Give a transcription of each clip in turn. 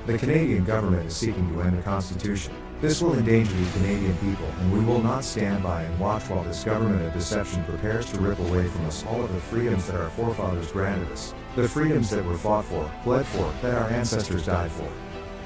The Canadian government is seeking to end the Constitution. This will endanger the Canadian people, and we will not stand by and watch while this government of deception prepares to rip away from us all of the freedoms that our forefathers granted us, the freedoms that were fought for, bled for, that our ancestors died for.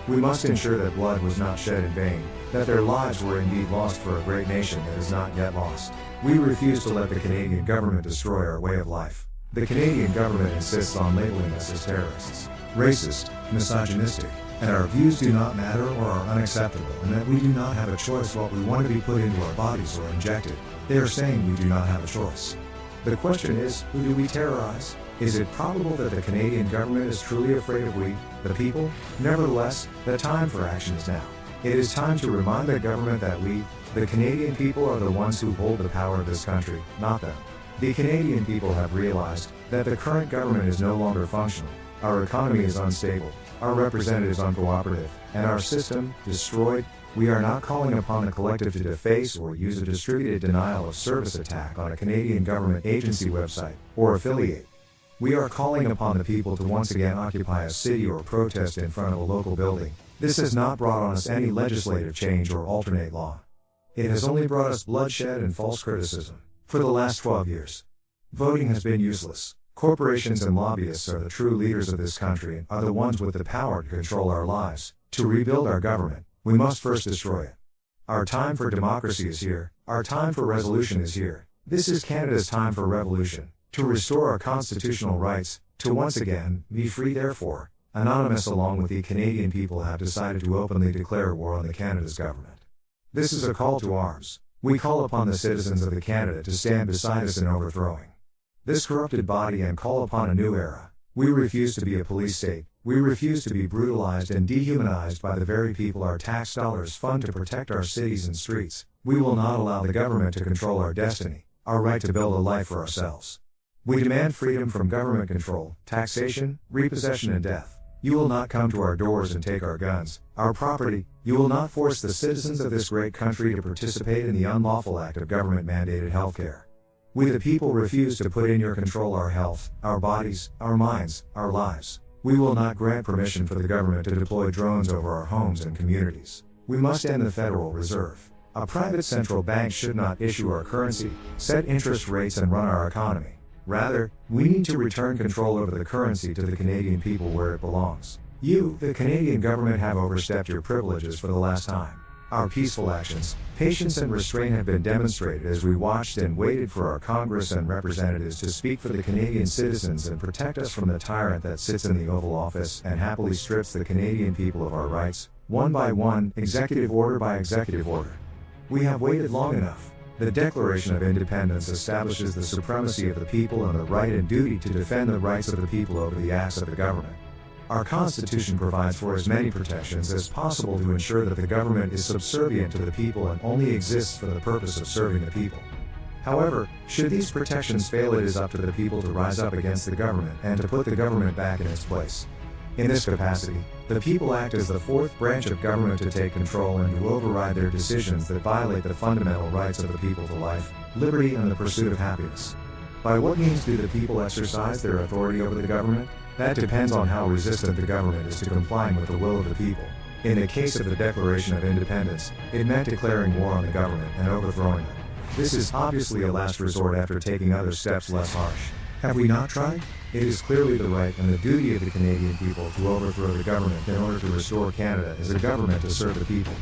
We must ensure that blood was not shed in vain, that their lives were indeed lost for a great nation that is not yet lost. We refuse to let the Canadian government destroy our way of life. The Canadian government insists on labeling us as terrorists, racist, misogynistic, and our views do not matter or are unacceptable, and that we do not have a choice what we want to be put into our bodies or injected. They are saying we do not have a choice. The question is, who do we terrorize? Is it probable that the Canadian government is truly afraid of we, the people? Nevertheless, the time for action is now. It is time to remind the government that we, the Canadian people, are the ones who hold the power of this country, not them. The Canadian people have realized that the current government is no longer functional, our economy is unstable, our representatives uncooperative, and our system, destroyed. We are not calling upon the collective to deface or use a distributed denial of service attack on a Canadian government agency website, or affiliate. We are calling upon the people to once again occupy a city or protest in front of a local building. This has not brought on us any legislative change or alternate law. It has only brought us bloodshed and false criticism. For the last 12 years, voting has been useless. Corporations and lobbyists are the true leaders of this country and are the ones with the power to control our lives. To rebuild our government, we must first destroy it. Our time for democracy is here. Our time for resolution is here. This is Canada's time for revolution. To restore our constitutional rights, to once again be free. Therefore, Anonymous along with the Canadian people have decided to openly declare war on the Canada's government. This is a call to arms. We call upon the citizens of the Canada to stand beside us in overthrowing this corrupted body and call upon a new era. We refuse to be a police state. We refuse to be brutalized and dehumanized by the very people our tax dollars fund to protect our cities and streets. We will not allow the government to control our destiny, our right to build a life for ourselves. We demand freedom from government control, taxation, repossession and death. You will not come to our doors and take our guns, our property. You will not force the citizens of this great country to participate in the unlawful act of government-mandated healthcare. We the people refuse to put in your control our health, our bodies, our minds, our lives. We will not grant permission for the government to deploy drones over our homes and communities. We must end the Federal Reserve. A private central bank should not issue our currency, set interest rates and run our economy. Rather, we need to return control over the currency to the Canadian people where it belongs. You, the Canadian government, have overstepped your privileges for the last time. Our peaceful actions, patience and restraint have been demonstrated as we watched and waited for our Congress and representatives to speak for the Canadian citizens and protect us from the tyrant that sits in the Oval Office and happily strips the Canadian people of our rights, one by one, executive order by executive order. We have waited long enough. The Declaration of Independence establishes the supremacy of the people and the right and duty to defend the rights of the people over the acts of the government. Our Constitution provides for as many protections as possible to ensure that the government is subservient to the people and only exists for the purpose of serving the people. However, should these protections fail, it is up to the people to rise up against the government and to put the government back in its place. In this capacity, the people act as the fourth branch of government to take control and to override their decisions that violate the fundamental rights of the people to life, liberty and the pursuit of happiness. By what means do the people exercise their authority over the government? That depends on how resistant the government is to complying with the will of the people. In the case of the Declaration of Independence, it meant declaring war on the government and overthrowing them. This is obviously a last resort after taking other steps less harsh. Have we not tried? It is clearly the right and the duty of the Canadian people to overthrow the government in order to restore Canada as a government to serve the people.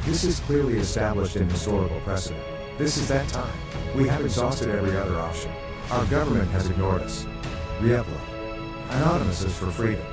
This is clearly established in historical precedent. This is that time. We have exhausted every other option. Our government has ignored us. Rieplo. Anonymous is for freedom.